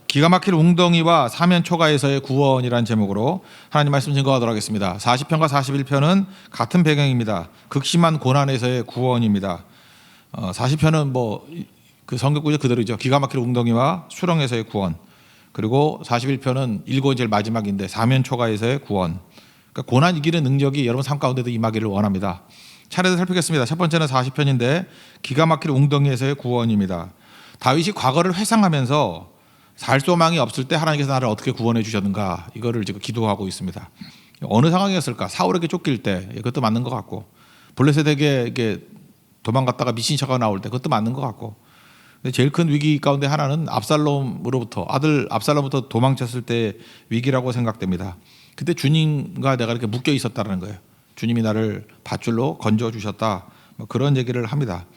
기가 막힐 웅덩이와 사면 초가에서의 구원이라는 제목으로 하나님 말씀 증거하도록 하겠습니다. 40편과 41편은 같은 배경입니다. 극심한 고난에서의 구원입니다. 40편은 그 성경 구절 그대로죠. 기가 막힐 웅덩이와 수렁에서의 구원. 그리고 41편은 일곱 제일 마지막인데 사면 초가에서의 구원. 그러니까 고난 이기는 능력이 여러분 삶 가운데도 임하기를 원합니다. 차례로 살피겠습니다. 첫 번째는 40편인데 기가 막힐 웅덩이에서의 구원입니다. 다윗이 과거를 회상하면서 살 소망이 없을 때 하나님께서 나를 어떻게 구원해 주셨는가 이거를 지금 기도하고 있습니다. 어느 상황이었을까? 사울에게 쫓길 때 그것도 맞는 것 같고, 블레셋에게 도망갔다가 미친 척하고 나올 때 그것도 맞는 것 같고, 근데 제일 큰 위기 가운데 하나는 압살롬으로부터 아들 압살롬부터 도망쳤을 때 위기라고 생각됩니다. 그때 주님과 내가 이렇게 묶여 있었다는 거예요. 주님이 나를 밧줄로 건져 주셨다. 그런 얘기를 합니다.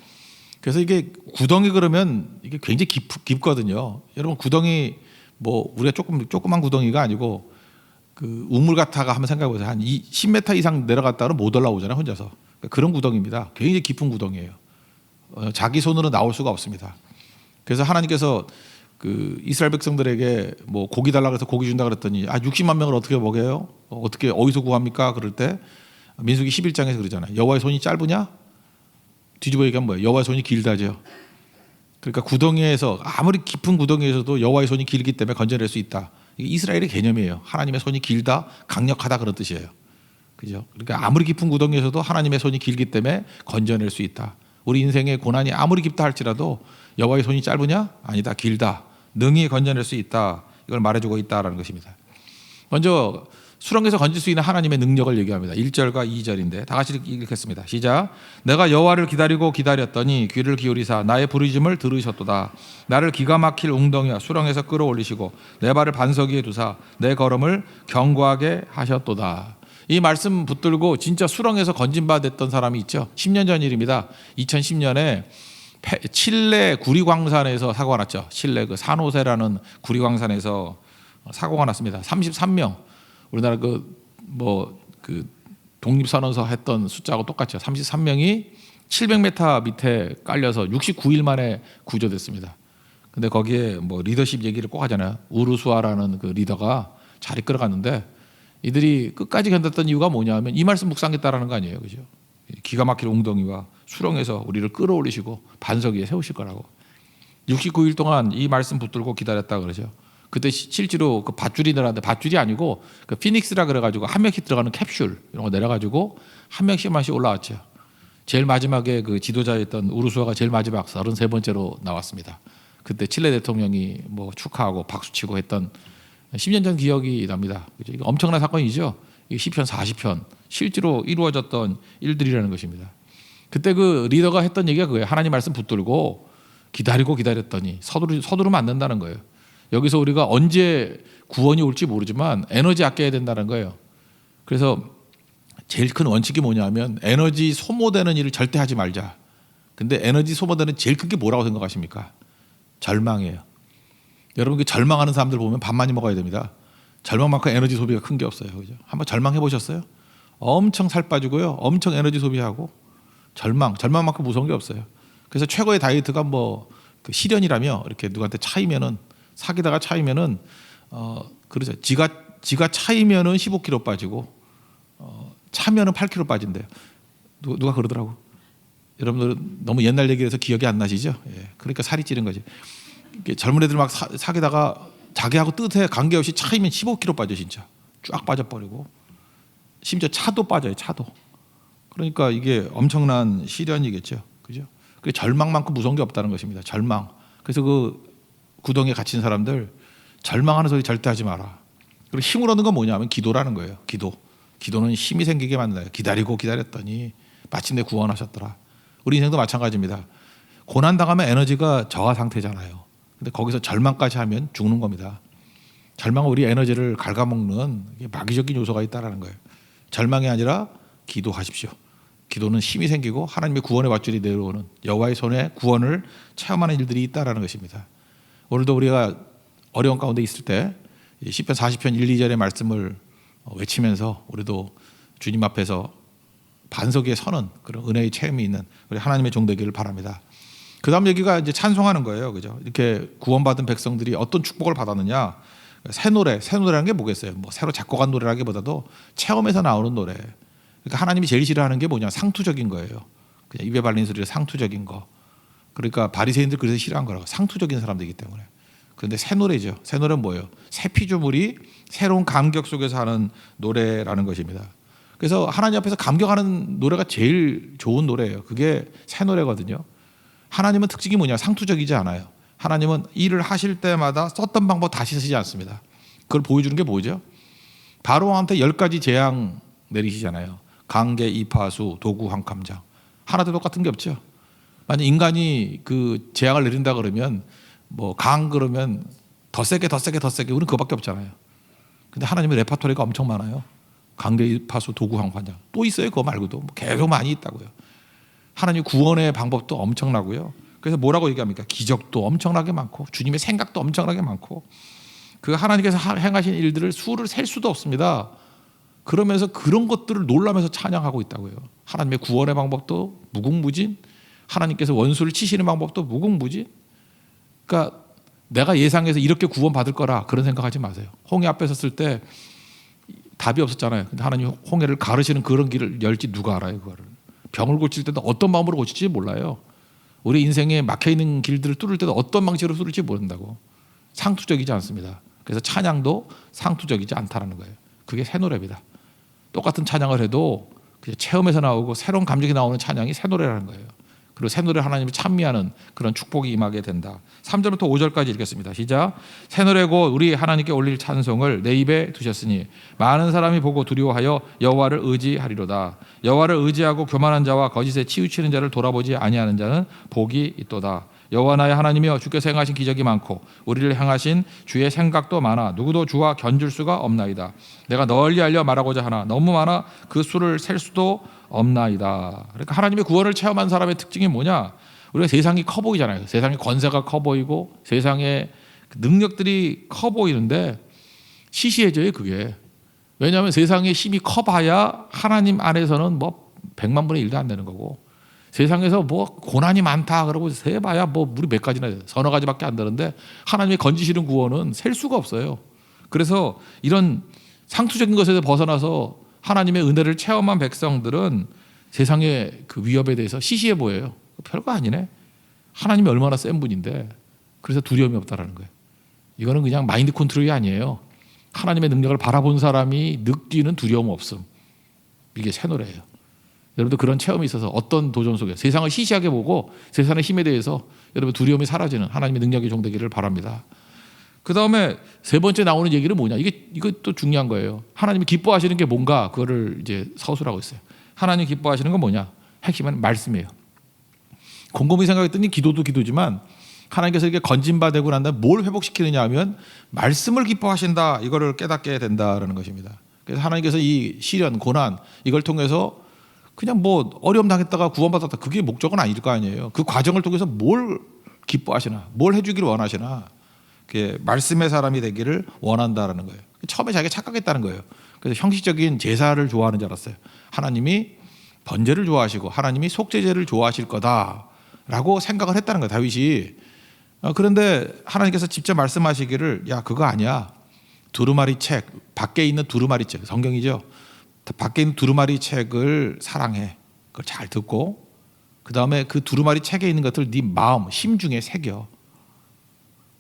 그래서 이게 구덩이 그러면 이게 굉장히 깊거든요. 여러분 구덩이 우리가 조그만 구덩이가 아니고 그 우물 같아가 한번 생각해 보세요. 한 10m 이상 내려갔다는 못 올라오잖아요, 혼자서. 그런 구덩이입니다. 굉장히 깊은 구덩이에요. 자기 손으로 나올 수가 없습니다. 그래서 하나님께서 그 이스라엘 백성들에게 고기 달라고 해서 고기 준다 그랬더니 60만 명을 어떻게 먹여요? 어디서 구합니까? 그럴 때 민수기 11장에서 그러잖아요. 여호와의 손이 짧으냐? 뒤집어 얘기하면 뭐예요? 여호와의 손이 길다죠. 그러니까 구덩이에서 아무리 깊은 구덩이에서도 여호와의 손이 길기 때문에 건져낼 수 있다. 이게 이스라엘의 개념이에요. 하나님의 손이 길다, 강력하다 그런 뜻이에요. 그죠? 그러니까 아무리 깊은 구덩이에서도 하나님의 손이 길기 때문에 건져낼 수 있다. 우리 인생의 고난이 아무리 깊다 할지라도 여호와의 손이 짧으냐? 아니다, 길다. 능히 건져낼 수 있다. 이걸 말해주고 있다라는 것입니다. 먼저 수렁에서 건질 수 있는 하나님의 능력을 얘기합니다. 1절과 2절인데 다 같이 읽겠습니다. 시작. 내가 여호와를 기다리고 기다렸더니 귀를 기울이사 나의 부르짖음을 들으셨도다. 나를 기가 막힐 웅덩이와 수렁에서 끌어올리시고 내 발을 반석 위에 두사 내 걸음을 견고하게 하셨도다. 이 말씀 붙들고 진짜 수렁에서 건진 바 됐던 사람이 있죠. 10년 전 일입니다. 2010년에 칠레 구리광산에서 사고가 났죠. 칠레 그 산호세라는 구리광산에서 사고가 났습니다. 33명. 우리나라 독립선언서 했던 숫자하고 똑같죠. 33명이 700m 밑에 깔려서 69일 만에 구조됐습니다. 근데 거기에 리더십 얘기를 꼭 하잖아요. 우르수아라는 그 리더가 잘 이끌어갔는데 이들이 끝까지 견뎠던 이유가 뭐냐면 이 말씀 묵상했다라는 거 아니에요. 그죠? 기가 막힐 웅덩이와 수렁에서 우리를 끌어올리시고 반석 위에 세우실 거라고. 69일 동안 이 말씀 붙들고 기다렸다 그러죠. 그때 실제로 그 밧줄이 내려갔는데 밧줄이 아니고 그 피닉스라 그래가지고 한 명씩 들어가는 캡슐 이런 거 내려가지고 한 명씩 올라왔죠. 제일 마지막에 그 지도자였던 우르수아가 제일 마지막 33번째로 나왔습니다. 그때 칠레 대통령이 축하하고 박수치고 했던 10년 전 기억이 납니다. 그죠? 이거 엄청난 사건이죠. 이게 시편 40편 실제로 이루어졌던 일들이라는 것입니다. 그때 그 리더가 했던 얘기가 그거예요. 하나님 말씀 붙들고 기다렸더니 서두르면 안 된다는 거예요. 여기서 우리가 언제 구원이 올지 모르지만 에너지 아껴야 된다는 거예요. 그래서 제일 큰 원칙이 뭐냐면 에너지 소모되는 일을 절대 하지 말자. 근데 에너지 소모되는 제일 큰 게 뭐라고 생각하십니까? 절망이에요. 여러분 그 절망하는 사람들 보면 밥 많이 먹어야 됩니다. 절망만큼 에너지 소비가 큰 게 없어요. 그죠? 한번 절망해 보셨어요? 엄청 살 빠지고요. 엄청 에너지 소비하고 절망만큼 무서운 게 없어요. 그래서 최고의 다이어트가 그 실현이라며 이렇게 누구한테 차이면은 사귀다가 차이면은 그러죠. 지가 차이면은 15kg 빠지고 차면은 8kg 빠진대요. 누가 그러더라고. 여러분들 너무 옛날 얘기해서 기억이 안 나시죠? 예. 그러니까 살이 찌는 거지. 젊은 애들 막 사귀다가 자기하고 뜻에 관계없이 차이면 15kg 빠져 진짜. 쫙 빠져버리고 심지어 차도 빠져요. 차도. 그러니까 이게 엄청난 시련이겠죠. 그죠? 그 절망만큼 무서운 게 없다는 것입니다. 절망. 그래서 그 구덩이에 갇힌 사람들 절망하는 소리 절대 하지 마라. 그리고 힘을 얻는 건 뭐냐면 기도라는 거예요. 기도는 힘이 생기게 만들어요. 기다리고 기다렸더니 마침내 구원하셨더라. 우리 인생도 마찬가지입니다. 고난 당하면 에너지가 저하 상태잖아요. 근데 거기서 절망까지 하면 죽는 겁니다. 절망은 우리 에너지를 갉아먹는 마귀적인 요소가 있다는 거예요. 절망이 아니라 기도하십시오. 기도는 힘이 생기고 하나님의 구원의 밧줄이 내려오는 여호와의 손에 구원을 체험하는 일들이 있다는 것입니다. 오늘도 우리가 어려운 가운데 있을 때 시편 40편 1, 2절의 말씀을 외치면서 우리도 주님 앞에서 반석 위에 서는 그런 은혜의 체험이 있는 우리 하나님의 종 되기를 바랍니다. 그다음 얘기가 이제 찬송하는 거예요. 그죠? 이렇게 구원받은 백성들이 어떤 축복을 받았느냐? 새 노래라는 게 뭐겠어요? 뭐 새로 작곡한 노래라기보다도 체험에서 나오는 노래. 그러니까 하나님이 제일 싫어하는 게 뭐냐? 상투적인 거예요. 그냥 입에 발린 소리가 상투적인 거. 그러니까 바리새인들 그래서 싫어한 거라고. 상투적인 사람들이기 때문에. 그런데 새 노래죠. 새 노래는 뭐예요? 새 피조물이 새로운 감격 속에서 하는 노래라는 것입니다. 그래서 하나님 앞에서 감격하는 노래가 제일 좋은 노래예요. 그게 새 노래거든요. 하나님은 특징이 뭐냐? 상투적이지 않아요. 하나님은 일을 하실 때마다 썼던 방법 다시 쓰지 않습니다. 그걸 보여주는 게 뭐죠? 바로한테 10가지 재앙 내리시잖아요. 강계, 이파수, 도구, 황감장. 하나도 똑같은 게 없죠. 만약 인간이 그 재앙을 내린다 그러면 뭐 강 그러면 더 세게 우리는 그거밖에 없잖아요. 근데 하나님의 레파토리가 엄청 많아요. 강계, 이파수, 도구, 황감장. 또 있어요. 그거 말고도 뭐 계속 많이 있다고요. 하나님 구원의 방법도 엄청나고요. 그래서 뭐라고 얘기합니까? 기적도 엄청나게 많고 주님의 생각도 엄청나게 많고 그 하나님께서 행하신 일들을 수를 셀 수도 없습니다. 그러면서 그런 것들을 놀라면서 찬양하고 있다고요. 하나님의 구원의 방법도 무궁무진, 하나님께서 원수를 치시는 방법도 무궁무진. 그러니까 내가 예상해서 이렇게 구원받을 거라 그런 생각하지 마세요. 홍해 앞에 섰을 때 답이 없었잖아요. 근데 하나님 홍해를 가르시는 그런 길을 열지 누가 알아요, 그거를. 병을 고칠 때도 어떤 마음으로 고칠지 몰라요. 우리 인생에 막혀있는 길들을 뚫을 때도 어떤 방식으로 뚫을지 모른다고. 상투적이지 않습니다. 그래서 찬양도 상투적이지 않다는 거예요. 그게 새 노래입니다. 똑같은 찬양을 해도 체험에서 나오고 새로운 감정이 나오는 찬양이 새 노래라는 거예요. 그리고 새 노래 하나님을 찬미하는 그런 축복이 임하게 된다. 3절부터 5절까지 읽겠습니다. 시작. 새 노래고 우리 하나님께 올릴 찬송을 내 입에 두셨으니 많은 사람이 보고 두려워하여 여호와를 의지하리로다. 여호와를 의지하고 교만한 자와 거짓에 치우치는 자를 돌아보지 아니하는 자는 복이 있도다. 여호와 나의 하나님이여 주께서 행하신 기적이 많고 우리를 향하신 주의 생각도 많아 누구도 주와 견줄 수가 없나이다. 내가 널리 알려 말하고자 하나 너무 많아 그 수를 셀 수도 없나이다. 그러니까 하나님의 구원을 체험한 사람의 특징이 뭐냐? 우리가 세상이 커 보이잖아요. 세상의 권세가 커 보이고 세상의 능력들이 커 보이는데 시시해져요, 그게. 왜냐하면 세상의 힘이 커봐야 하나님 안에서는 뭐 100만 분의 1도 안 되는 거고, 세상에서 뭐 고난이 많다 그러고 세봐야 뭐 우리 몇 가지나 서너 가지밖에 안 되는데 하나님이 건지시는 구원은 셀 수가 없어요. 그래서 이런 상투적인 것에서 벗어나서 하나님의 은혜를 체험한 백성들은 세상의 그 위협에 대해서 시시해 보여요. 별거 아니네. 하나님이 얼마나 센 분인데. 그래서 두려움이 없다라는 거예요. 이거는 그냥 마인드 컨트롤이 아니에요. 하나님의 능력을 바라본 사람이 느끼는 두려움 없음. 이게 새 노래예요. 여러분도 그런 체험이 있어서 어떤 도전 속에 세상을 시시하게 보고 세상의 힘에 대해서 여러분 두려움이 사라지는 하나님의 능력이 종되기를 바랍니다. 그 다음에 세 번째 나오는 얘기는 뭐냐? 이것도 중요한 거예요. 하나님이 기뻐하시는 게 뭔가 그거를 이제 서술하고 있어요. 하나님 기뻐하시는 건 뭐냐? 핵심은 말씀이에요. 곰곰이 생각했더니 기도도 기도지만 하나님께서 이렇게 건진받고 난 다음에 뭘 회복시키느냐 하면 말씀을 기뻐하신다. 이거를 깨닫게 된다라는 것입니다. 그래서 하나님께서 이 시련, 고난 이걸 통해서 그냥 뭐 어려움 당했다가 구원받았다 그게 목적은 아닐 거 아니에요. 그 과정을 통해서 뭘 기뻐하시나, 뭘 해주기를 원하시나, 그게 말씀의 사람이 되기를 원한다라는 거예요. 처음에 자기가 착각했다는 거예요. 그래서 형식적인 제사를 좋아하는 줄 알았어요. 하나님이 번제를 좋아하시고 하나님이 속죄제를 좋아하실 거다라고 생각을 했다는 거예요, 다윗이. 그런데 하나님께서 직접 말씀하시기를 야 그거 아니야. 두루마리 책, 밖에 있는 두루마리 책, 성경이죠. 밖에 있는 두루마리 책을 사랑해. 그걸 잘 듣고 그 다음에 그 두루마리 책에 있는 것들 네 마음, 심중에 새겨.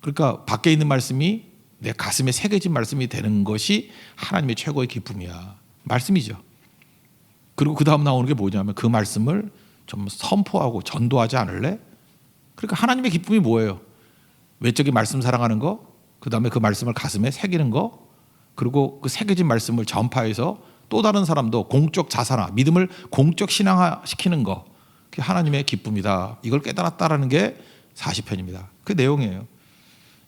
그러니까 밖에 있는 말씀이 내 가슴에 새겨진 말씀이 되는 것이 하나님의 최고의 기쁨이야. 말씀이죠. 그리고 그 다음 나오는 게 뭐냐면 그 말씀을 좀 선포하고 전도하지 않을래? 그러니까 하나님의 기쁨이 뭐예요? 외적인 말씀 사랑하는 거, 그 다음에 그 말씀을 가슴에 새기는 거, 그리고 그 새겨진 말씀을 전파해서 또 다른 사람도 공적 자사나 믿음을 공적 신앙화시키는 거, 그게 하나님의 기쁨이다. 이걸 깨달았다라는 게 40편입니다. 그 내용이에요.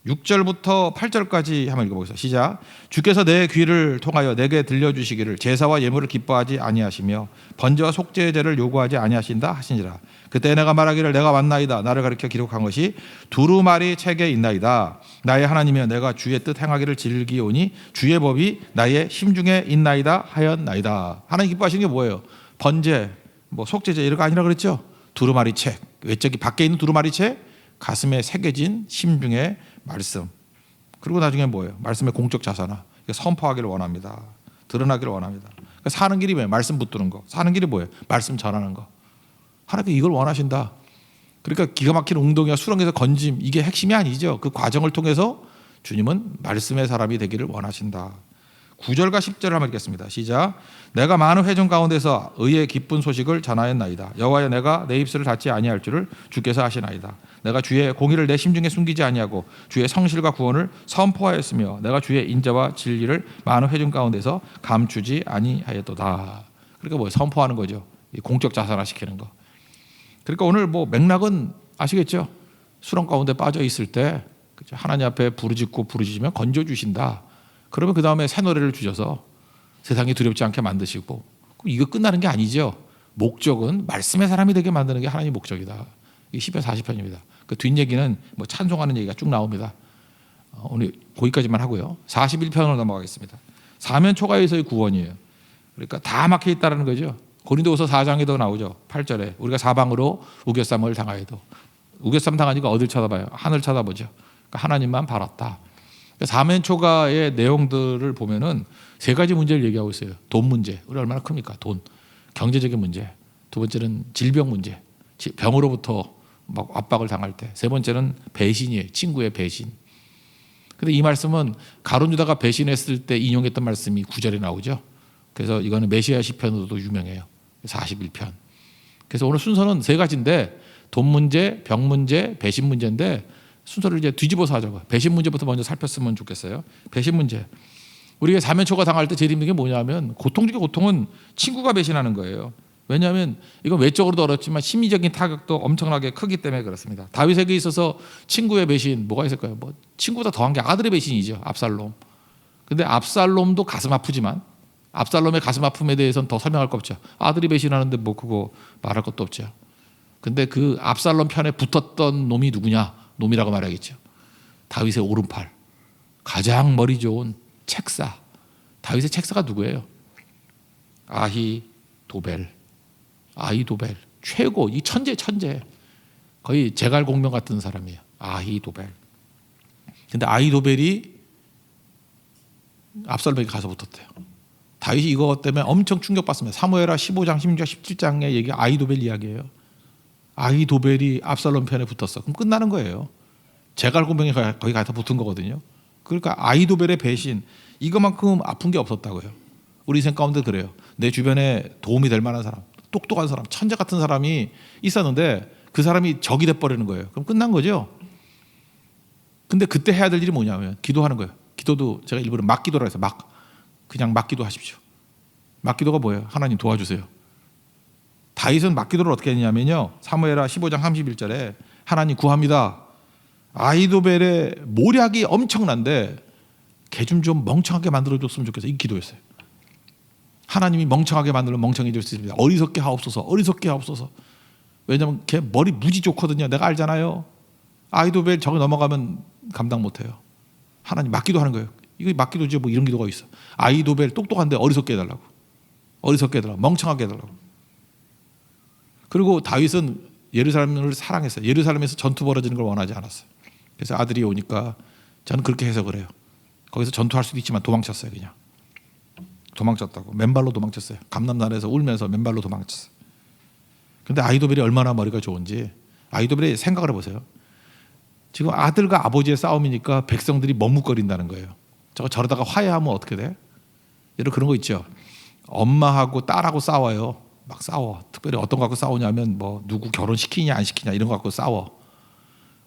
6절부터 8절까지 한번 읽어보겠습니다. 시작. 주께서 내 귀를 통하여 내게 들려주시기를 제사와 예물을 기뻐하지 아니하시며 번제와 속죄제를 요구하지 아니하신다 하시니라. 그때 내가 말하기를 내가 왔나이다. 나를 가리켜 기록한 것이 두루마리 책에 있나이다. 나의 하나님이여 내가 주의 뜻 행하기를 즐기오니 주의 법이 나의 심중에 있나이다 하였나이다. 하나님 기뻐하시는 게 뭐예요? 번제, 뭐 속죄제 이런 거 아니라 그랬죠? 두루마리 책, 외적이 밖에 있는 두루마리 책, 가슴에 새겨진 심중의 말씀. 그리고 나중에 뭐예요? 말씀의 공적 자산화. 선포하기를 원합니다. 드러나기를 원합니다. 그러니까 사는 길이 뭐예요? 말씀 붙드는 거. 사는 길이 뭐예요? 말씀 전하는 거. 하나님께 이걸 원하신다. 그러니까 기가 막힌 웅덩이와 수렁에서 건짐, 이게 핵심이 아니죠. 그 과정을 통해서 주님은 말씀의 사람이 되기를 원하신다. 9절과 10절을 한번 읽겠습니다. 시작. 내가 많은 회중 가운데서 의의 기쁜 소식을 전하였나이다. 여호와여, 내가 내 입술을 닫지 아니할 줄을 주께서 아시나이다. 내가 주의 공의를 내 심중에 숨기지 아니하고 주의 성실과 구원을 선포하였으며 내가 주의 인자와 진리를 많은 회중 가운데서 감추지 아니하였도다. 그러니까 뭐 선포하는 거죠. 공적 자산화 시키는 거. 그러니까 오늘 뭐 맥락은 아시겠죠? 수렁 가운데 빠져 있을 때 하나님 앞에 부르짖으면 건져 주신다. 그러면 그 다음에 새 노래를 주셔서 세상이 두렵지 않게 만드시고, 이거 끝나는 게 아니죠. 목적은 말씀의 사람이 되게 만드는 게 하나님의 목적이다. 이게 시편 40편입니다. 그 뒷얘기는 뭐 찬송하는 얘기가 쭉 나옵니다. 오늘 거기까지만 하고요. 41편으로 넘어가겠습니다. 사면 초가에서의 구원이에요. 그러니까 다 막혀 있다는 거죠. 고린도후서 4장에도 나오죠. 8절에 우리가 사방으로 우겨쌈을 당하여도, 우겨쌈 당하니까 어딜 쳐다봐요? 하늘 쳐다보죠. 그러니까 하나님만 바랐다. 사면 초가의 내용들을 보면은 세 가지 문제를 얘기하고 있어요. 돈 문제, 우리 얼마나 큽니까? 돈, 경제적인 문제. 두 번째는 질병 문제, 병으로부터 막 압박을 당할 때. 세 번째는 배신이에요. 친구의 배신. 근데 이 말씀은 가룟 유다가 배신했을 때 인용했던 말씀이 9절에 나오죠. 그래서 이거는 메시아 시편으로도 유명해요. 41편. 그래서 오늘 순서는 세 가지인데, 돈 문제, 병 문제, 배신 문제인데 순서를 이제 뒤집어서 하자고. 배신 문제부터 먼저 살폈으면 좋겠어요. 배신 문제. 우리가 사면초가 당할 때 제일 힘든 게 뭐냐면, 고통 중에 고통은 친구가 배신하는 거예요. 왜냐하면 이건 외적으로도 어렵지만 심리적인 타격도 엄청나게 크기 때문에 그렇습니다. 다윗에게 있어서 친구의 배신 뭐가 있을까요? 뭐 친구보다 더한 게 아들의 배신이죠. 압살롬. 근데 압살롬도 가슴 아프지만 압살롬의 가슴 아픔에 대해서는 더 설명할 거 없죠. 아들이 배신하는데 뭐 그거 말할 것도 없죠. 근데 그 압살롬 편에 붙었던 놈이 누구냐? 놈이라고 말하겠죠. 다윗의 오른팔, 가장 머리 좋은 책사. 다윗의 책사가 누구예요? 아히도벨. 아히도벨 최고, 이 천재 거의 제갈공명 같은 사람이에요. 아히도벨. 근데 아히도벨이 압살롬에게 가서 붙었대요. 다윗이 이거 때문에 엄청 충격받습니다. 사무엘하 15장, 16장, 17장의 얘기가 아히도벨 이야기예요. 아히도벨이 압살롬 편에 붙었어. 그럼 끝나는 거예요. 제갈공명이 거기 가서 붙은 거거든요. 그러니까 아히도벨의 배신, 이거만큼 아픈 게 없었다고요. 우리 인생 가운데 그래요. 내 주변에 도움이 될 만한 사람, 똑똑한 사람, 천재 같은 사람이 있었는데 그 사람이 적이 돼버리는 거예요. 그럼 끝난 거죠. 근데 그때 해야 될 일이 뭐냐면 기도하는 거예요. 기도도 제가 일부러 막기도라 해서 그냥 막기도 하십시오. 막기도가 뭐예요? 하나님 도와주세요. 다윗은 막기도를 어떻게 했냐면요, 사무엘하 15장 31절에 하나님 구합니다. 아히도벨의 모략이 엄청난데 걔 좀 멍청하게 만들어줬으면 좋겠어요. 이 기도였어요. 하나님이 멍청하게 만들면 멍청해질 수 있습니다. 어리석게 하옵소서. 왜냐하면 걔 머리 무지 좋거든요. 내가 알잖아요. 아히도벨 저기 넘어가면 감당 못해요. 하나님 막기도 하는 거예요. 이거 막기도지 뭐 이런 기도가 있어. 아히도벨 똑똑한데 어리석게 해달라고. 멍청하게 해달라고. 그리고 다윗은 예루살렘을 사랑했어요. 예루살렘에서 전투 벌어지는 걸 원하지 않았어요. 그래서 아들이 오니까 저는 그렇게 해석을 해요. 거기서 전투할 수도 있지만 도망쳤어요. 그냥 도망쳤다고. 맨발로 도망쳤어요. 감람산에서 울면서 맨발로 도망쳤어요. 근데 아히도벨이 얼마나 머리가 좋은지, 아히도벨이 생각을 해보세요. 지금 아들과 아버지의 싸움이니까 백성들이 머뭇거린다는 거예요. 저러다가 화해하면 어떻게 돼? 여러분 그런 거 있죠. 엄마하고 딸하고 싸워요. 막 싸워. 특별히 어떤 거 갖고 싸우냐면 뭐 누구 결혼시키냐 안 시키냐 이런 거 갖고 싸워.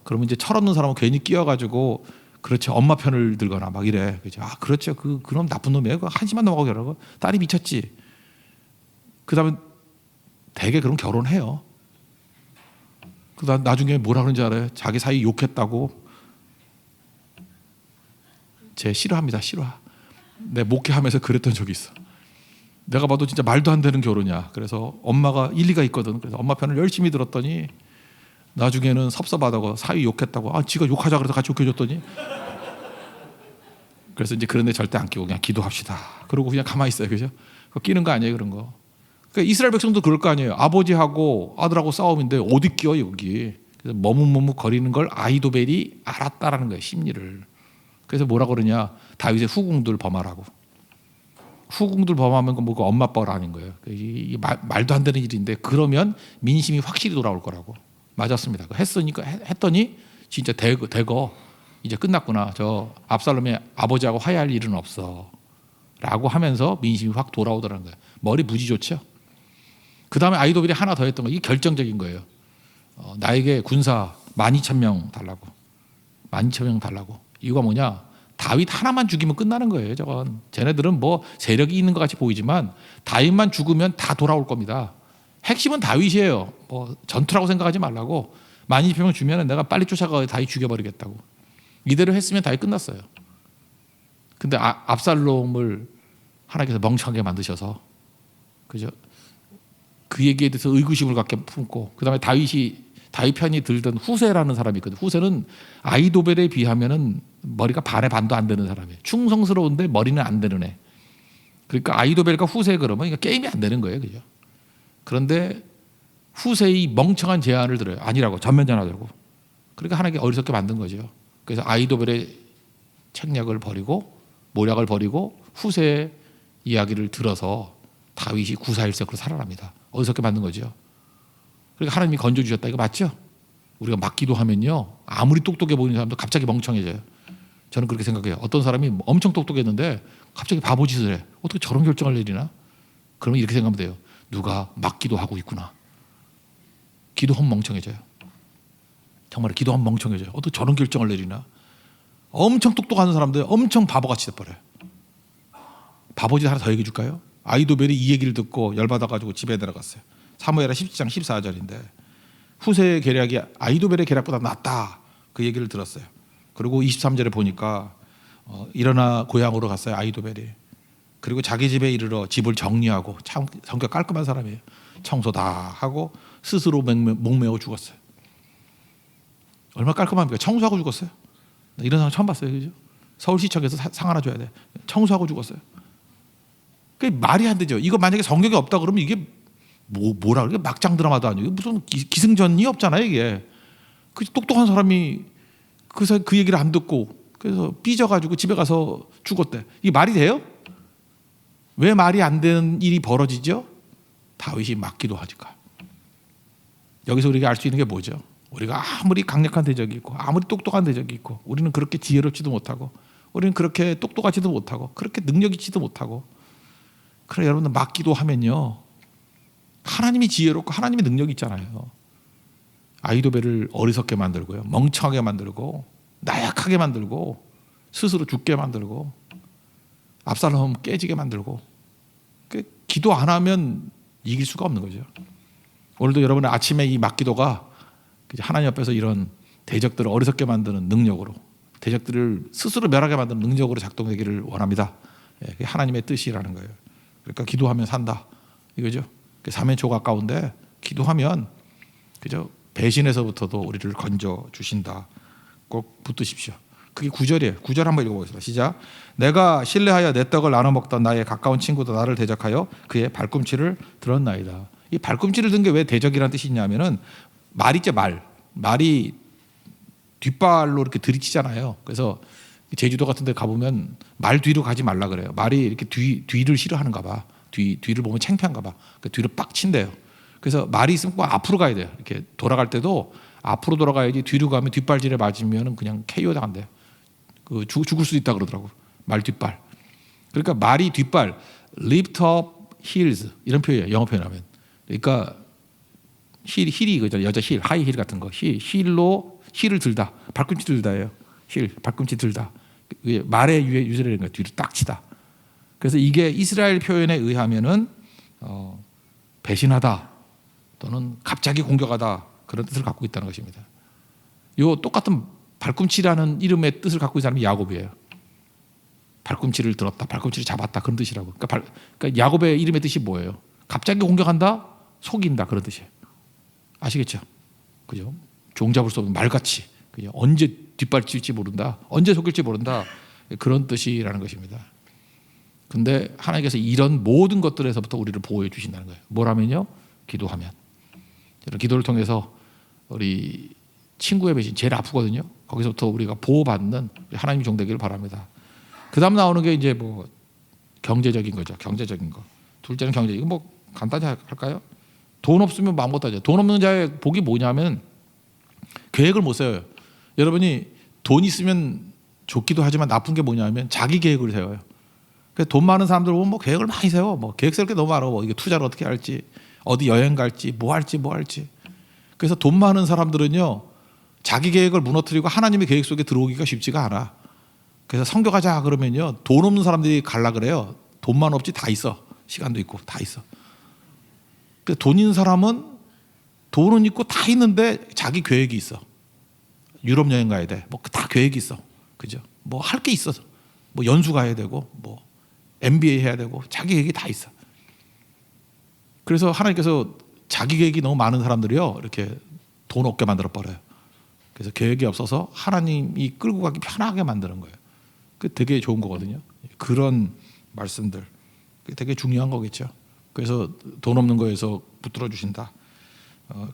그러면 이제 철없는 사람은 괜히 끼어가지고 그렇죠, 엄마 편을 들거나 막 이래. 그죠? 아 그렇죠, 그럼 나쁜 놈이에요. 그 한시만 넘어가고 결혼하고 딸이 미쳤지. 그다음에 대개 그럼 결혼해요. 그다음 나중에 뭐라 그러는지 알아요? 자기 사이 욕했다고. 쟤 싫어합니다. 내 목회하면서 그랬던 적이 있어. 내가 봐도 진짜 말도 안 되는 결혼이야. 그래서 엄마가 일리가 있거든. 그래서 엄마 편을 열심히 들었더니 나중에는 섭섭하다고 사위 욕했다고. 지가 욕하자 그래서 같이 욕해줬더니. 그래서 이제 그런 데 절대 안 끼고 그냥 기도합시다. 그러고 그냥 가만히 있어요. 그죠? 그거 끼는 거 아니에요, 그런 거. 그러니까 이스라엘 백성도 그럴 거 아니에요. 아버지하고 아들하고 싸움인데 어디 끼어 여기. 그래서 머뭇머뭇 거리는 걸 아히도벨이 알았다라는 거예요, 심리를. 그래서 뭐라 그러냐, 다윗의 후궁들 범하라고. 후궁들 범하면 그 뭐가 엄마 뻘 아닌 거예요. 이게 말도 안 되는 일인데 그러면 민심이 확실히 돌아올 거라고. 맞았습니다. 했더니 진짜 대거 이제 끝났구나. 저 압살롬의 아버지하고 화해할 일은 없어. 라고 하면서 민심이 확 돌아오더라는 거예요. 머리 무지 좋죠. 그 다음에 아히도벨이 하나 더 했던 거, 이게 결정적인 거예요. 나에게 군사 12,000명 달라고. 12,000명 달라고. 이유가 뭐냐? 다윗 하나만 죽이면 끝나는 거예요. 저건 쟤네들은 뭐 세력이 있는 것 같이 보이지만 다윗만 죽으면 다 돌아올 겁니다. 핵심은 다윗이에요. 뭐 전투라고 생각하지 말라고. 12,000명 주면 내가 빨리 쫓아가 다윗 죽여버리겠다고. 이대로 했으면 다윗 끝났어요. 근데 압살롬을 하나님께서 멍청하게 만드셔서, 그죠? 그 얘기에 대해서 의구심을 갖게 품고, 그 다음에 다윗 편이 들던 후세라는 사람이 있거든요. 후세는 아히도벨에 비하면은 머리가 반의 반도 안 되는 사람이에요. 충성스러운데 머리는 안 되는 애. 그러니까 아히도벨과 후세 그러면 게임이 안 되는 거예요, 그죠? 그런데 후세의 멍청한 제안을 들어요. 아니라고, 전면전하자고. 그러니까 하나님께 어리석게 만든 거죠. 그래서 아히도벨의 책략을 버리고 모략을 버리고 후세의 이야기를 들어서 다윗이 구사일색으로 살아납니다. 어리석게 만든 거죠. 그러니까 하나님이 건져주셨다. 이거 맞죠? 우리가 막 기도하면요, 아무리 똑똑해 보이는 사람도 갑자기 멍청해져요. 저는 그렇게 생각해요. 어떤 사람이 엄청 똑똑했는데 갑자기 바보짓을 해. 어떻게 저런 결정을 내리나? 그러면 이렇게 생각하면 돼요. 누가 막 기도하고 있구나. 기도하면 멍청해져요. 정말 기도하면 멍청해져요. 어떻게 저런 결정을 내리나? 엄청 똑똑한 사람들 엄청 바보같이 돼버려요. 바보짓 하나 더 얘기해 줄까요? 아히도벨이 이 얘기를 듣고 열받아가지고 집에 들어갔어요. 사무엘하 17장 14절인데 후세의 계략이 아히도벨의 계략보다 낫다, 그 얘기를 들었어요. 그리고 23절에 보니까 일어나 고향으로 갔어요, 아히도벨이. 그리고 자기 집에 이르러 집을 정리하고, 성격 깔끔한 사람이에요. 청소 다 하고 스스로 목매어 죽었어요. 얼마나 깔끔합니까? 청소하고 죽었어요. 이런 사람 처음 봤어요, 그죠? 서울시청에서 상 하나 줘야 돼. 청소하고 죽었어요. 그게 말이 안 되죠. 이거 만약에 성경에 없다 그러면 이게 뭐라 그래? 막장 드라마도 아니고 무슨 기승전이 없잖아요, 이게. 그 똑똑한 사람이 그 얘기를 안 듣고 그래서 삐져가지고 집에 가서 죽었대. 이게 말이 돼요? 왜 말이 안 되는 일이 벌어지죠? 다윗이 막기도 하니까. 여기서 우리가 알 수 있는 게 뭐죠? 우리가 아무리 강력한 대적이 있고 아무리 똑똑한 대적이 있고 우리는 그렇게 지혜롭지도 못하고 우리는 그렇게 똑똑하지도 못하고 그렇게 능력 있지도 못하고, 그래 여러분들 막기도 하면요, 하나님이 지혜롭고 하나님이 능력이 있잖아요. 아히도벨을 어리석게 만들고요, 멍청하게 만들고 나약하게 만들고 스스로 죽게 만들고 압살롬 깨지게 만들고, 기도 안 하면 이길 수가 없는 거죠. 오늘도 여러분의 아침에 이 막기도가 하나님 앞에서 이런 대적들을 어리석게 만드는 능력으로, 대적들을 스스로 멸하게 만드는 능력으로 작동되기를 원합니다. 그게 하나님의 뜻이라는 거예요. 그러니까 기도하면 산다, 이거죠. 사면초 가까운데 기도하면, 그죠, 배신에서부터도 우리를 건져 주신다. 꼭 붙드십시오. 그게 9절이에요. 9절 한번 읽어보겠습니다. 시작. 내가 신뢰하여 내 떡을 나눠 먹던 나의 가까운 친구도 나를 대적하여 그의 발꿈치를 들었나이다. 이 발꿈치를 든 게 왜 대적이라는 뜻이 있냐면은, 말이죠, 말이 뒷발로 이렇게 들이치잖아요. 그래서 제주도 같은 데 가보면 말 뒤로 가지 말라 그래요. 말이 이렇게 뒤를 싫어하는가 봐. 뒤를 보면 창피한가 봐. 그러니까 뒤로 빡 친대요. 그래서 말이 있으면 꼭 앞으로 가야 돼요. 이렇게 돌아갈 때도 앞으로 돌아가야지, 뒤로 가면 뒷발질에 맞으면 그냥 KO 당한대요. 죽을 수도 있다 그러더라고, 말 뒷발. 그러니까 말이 뒷발, lift up heels, 이런 표현이에요, 영어 표현하면. 그러니까 힐이 그죠, 여자 힐, 하이 힐 같은 거, 힐을 들다, 발꿈치 들다예요. 힐, 발꿈치 들다. 말의 유래라는 거예요. 뒤로 딱 치다. 그래서 이게 이스라엘 표현에 의하면은 배신하다 또는 갑자기 공격하다, 그런 뜻을 갖고 있다는 것입니다. 요 똑같은 발꿈치라는 이름의 뜻을 갖고 있는 사람이 야곱이에요. 발꿈치를 들었다, 발꿈치를 잡았다, 그런 뜻이라고. 그러니까 야곱의 이름의 뜻이 뭐예요? 갑자기 공격한다, 속인다, 그런 뜻이에요. 아시겠죠? 그죠? 종잡을 수 없는 말같이, 그죠? 언제 뒷발 칠지 모른다, 언제 속일지 모른다, 그런 뜻이라는 것입니다. 근데 하나님께서 이런 모든 것들에서부터 우리를 보호해 주신다는 거예요. 뭐라면요? 기도하면. 이런 기도를 통해서 우리 친구의 배신 제일 아프거든요. 거기서부터 우리가 보호받는 하나님 종되기를 바랍니다. 그 다음 나오는 게 이제 뭐 경제적인 거죠. 경제적인 거. 둘째는 경제. 이거 뭐 간단히 할까요? 돈 없으면 아무것도 하죠. 돈 없는 자의 복이 뭐냐면 계획을 못 세워요. 여러분이 돈 있으면 좋기도 하지만 나쁜 게 뭐냐면 자기 계획을 세워요. 그래서 돈 많은 사람들 보면 뭐 계획을 많이 세워. 뭐 계획 세울 게 너무 많아. 뭐 이게 투자를 어떻게 할지, 어디 여행 갈지, 뭐 할지. 그래서 돈 많은 사람들은요, 자기 계획을 무너뜨리고 하나님의 계획 속에 들어오기가 쉽지가 않아. 그래서 선교 가자 그러면요, 돈 없는 사람들이 갈라 그래요. 돈만 없지 다 있어. 시간도 있고 다 있어. 그래서 돈 있는 사람은 돈은 있고 다 있는데 자기 계획이 있어. 유럽 여행 가야 돼. 뭐 다 계획이 있어. 그죠? 뭐 할 게 있어서. 뭐 연수 가야 되고, 뭐 MBA 해야 되고, 자기 계획이 다 있어. 그래서 하나님께서 자기 계획이 너무 많은 사람들이요, 이렇게 돈 없게 만들어 버려요. 그래서 계획이 없어서 하나님이 끌고 가기 편하게 만드는 거예요. 그 되게 좋은 거거든요. 그런 말씀들 되게 중요한 거겠죠. 그래서 돈 없는 거에서 붙들어 주신다.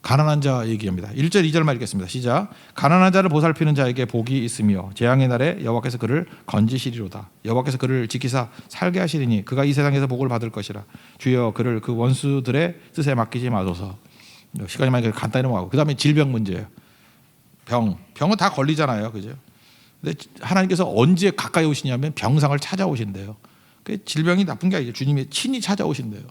가난한 자 얘기합니다. 1절 2절만 읽겠습니다. 시작. 가난한 자를 보살피는 자에게 복이 있으며 재앙의 날에 여호와께서 그를 건지시리로다. 여호와께서 그를 지키사 살게 하시리니 그가 이 세상에서 복을 받을 것이라. 주여 그를 그 원수들의 뜻에 맡기지 마소서. 시간이 많이 간단히 넘어가고, 그 다음에 질병 문제예요. 병은 다 걸리잖아요, 그죠? 근데 하나님께서 언제 가까이 오시냐면 병상을 찾아오신대요. 그 질병이 나쁜 게 아니죠. 주님이 친히 찾아오신대요.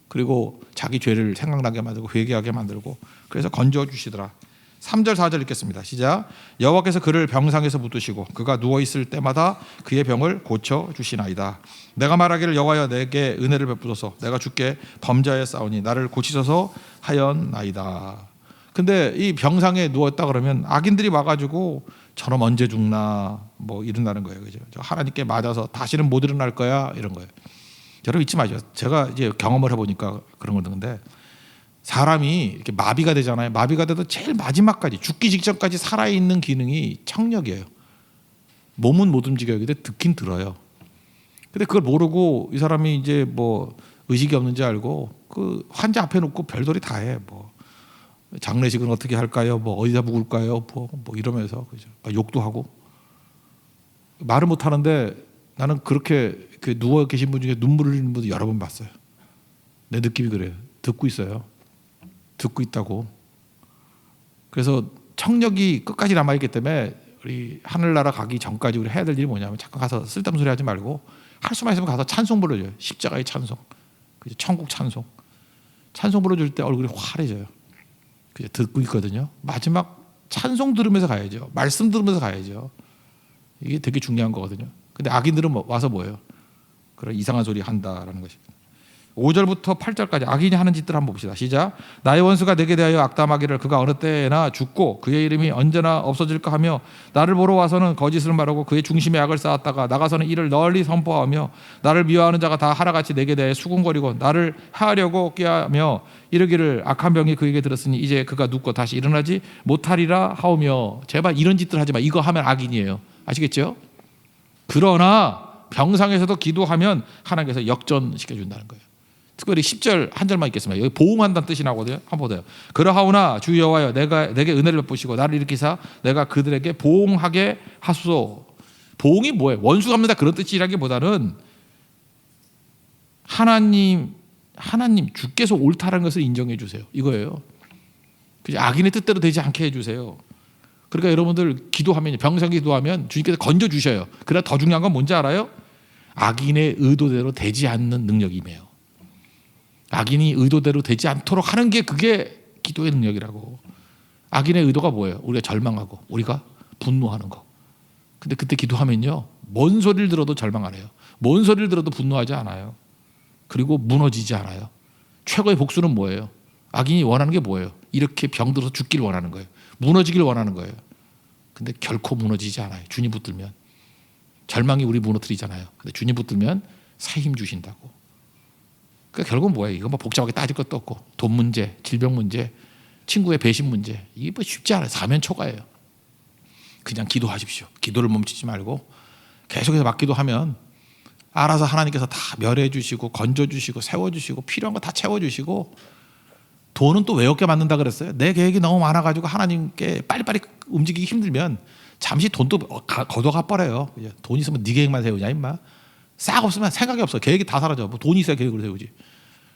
그리고 자기 죄를 생각나게 만들고 회개하게 만들고, 그래서 건져 주시더라. 3절 4절 읽겠습니다. 시작. 여호와께서 그를 병상에서 붙드시고 그가 누워 있을 때마다 그의 병을 고쳐 주시나이다. 내가 말하기를 여호와여 내게 은혜를 베푸소서. 내가 주께 범죄하였사오니 나를 고치소서 하였나이다. 근데 이 병상에 누웠다 그러면 악인들이 와가지고 저놈 언제 죽나 뭐 이런다는 거예요, 그죠? 하나님께 맞아서 다시는 못 일어날 거야 이런 거예요. 여러분 잊지 마세요. 제가 이제 경험을 해보니까 그런 건데, 사람이 이렇게 마비가 되잖아요. 마비가 돼도 제일 마지막까지 죽기 직전까지 살아있는 기능이 청력이에요. 몸은 못 움직여요. 근데 듣긴 들어요. 근데 그걸 모르고 이 사람이 이제 뭐 의식이 없는지 알고 그 환자 앞에 놓고 별소리 다 해. 뭐 장례식은 어떻게 할까요? 뭐 어디다 묵을까요? 뭐 이러면서, 그죠? 욕도 하고. 말을 못 하는데 나는 그렇게 그 누워 계신 분 중에 눈물 흘리는 분도 여러 번 봤어요. 내 느낌이 그래요. 듣고 있어요. 듣고 있다고. 그래서 청력이 끝까지 남아있기 때문에 우리 하늘나라 가기 전까지 우리 해야 될 일이 뭐냐면 잠깐 가서 쓸데없는 소리 하지 말고 할 수만 있으면 가서 찬송 불러줘요. 십자가의 찬송, 그죠? 천국 찬송. 찬송 불러줄 때 얼굴이 환해져요. 그죠? 듣고 있거든요. 마지막 찬송 들으면서 가야죠. 말씀 들으면서 가야죠. 이게 되게 중요한 거거든요. 근데 악인들은 와서 뭐예요? 그런 이상한 소리 한다라는 것입니다. 5절부터 8절까지 악인이 하는 짓들 한번 봅시다. 시작. 나의 원수가 내게 대하여 악담하기를 그가 어느 때나 죽고 그의 이름이 언제나 없어질까 하며 나를 보러 와서는 거짓을 말하고 그의 중심에 악을 쌓았다가 나가서는 이를 널리 선포하며 나를 미워하는 자가 다 하나같이 내게 대해 수군거리고 나를 해하려고 꾀하며 이르기를 악한 병이 그에게 들었으니 이제 그가 눕고 다시 일어나지 못하리라 하오며. 제발 이런 짓들 하지 마. 이거 하면 악인이에요. 아시겠죠? 그러나 병상에서도 기도하면 하나님께서 역전시켜준다는 거예요. 특별히 10절 한 절만 읽겠습니다. 여기 보응한다는 뜻이 나오거든요. 한번 보세요. 그러하오나 주 여호와여 내게 은혜를 베푸시고 나를 일으키사 내가 그들에게 보응하게 하소서. 보응이 뭐예요? 원수 갚는다 그런 뜻이라기보다는 하나님 주께서 옳다는 것을 인정해 주세요. 이거예요. 악인의 뜻대로 되지 않게 해주세요. 그러니까 여러분들 기도하면, 병상 기도하면 주님께서 건져 주셔요. 그러나 더 중요한 건 뭔지 알아요? 악인의 의도대로 되지 않는 능력이 임해요. 악인이 의도대로 되지 않도록 하는 게 그게 기도의 능력이라고. 악인의 의도가 뭐예요? 우리가 절망하고 우리가 분노하는 거. 근데 그때 기도하면요, 뭔 소리를 들어도 절망 안 해요. 뭔 소리를 들어도 분노하지 않아요. 그리고 무너지지 않아요. 최고의 복수는 뭐예요? 악인이 원하는 게 뭐예요? 이렇게 병들어서 죽기를 원하는 거예요. 무너지기를 원하는 거예요. 근데 결코 무너지지 않아요. 주님 붙들면. 절망이 우리 무너뜨리잖아요. 근데 주님 붙들면 새 힘 주신다고. 그러니까 결국은 뭐예요? 이거 뭐 복잡하게 따질 것도 없고, 돈 문제, 질병 문제, 친구의 배신 문제, 이게 뭐 쉽지 않아요. 사면초가예요. 그냥 기도하십시오. 기도를 멈추지 말고 계속해서 막 기도하면 알아서 하나님께서 다 멸해 주시고 건져 주시고 세워 주시고 필요한 거 다 채워 주시고 돈은 또 왜 어깨 맞는다 그랬어요? 내 계획이 너무 많아 가지고 하나님께 빨리빨리 움직이기 힘들면 잠시 돈도 걷어가 버려요. 돈 있으면 네 계획만 세우냐 임마. 싹 없으면 생각이 없어. 계획이 다 사라져. 뭐 돈이 있어야 계획을 세우지.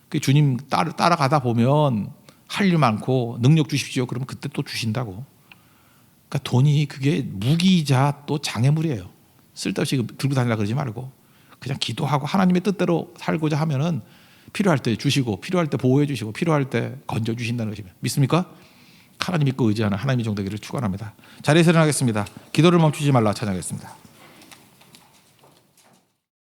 그 주님 따라가다 보면 할 일 많고 능력 주십시오. 그러면 그때 또 주신다고. 그러니까 돈이 그게 무기이자 또 장애물이에요. 쓸데없이 들고 다니라 그러지 말고 그냥 기도하고 하나님의 뜻대로 살고자 하면은 필요할 때 주시고 필요할 때 보호해 주시고 필요할 때 건져 주신다는 것입니다. 믿습니까? 하나님 믿고 의지하는 하나님의 종 되기를 축원합니다. 자리에서 일어나겠습니다. 기도를 멈추지 말라 찬양하겠습니다.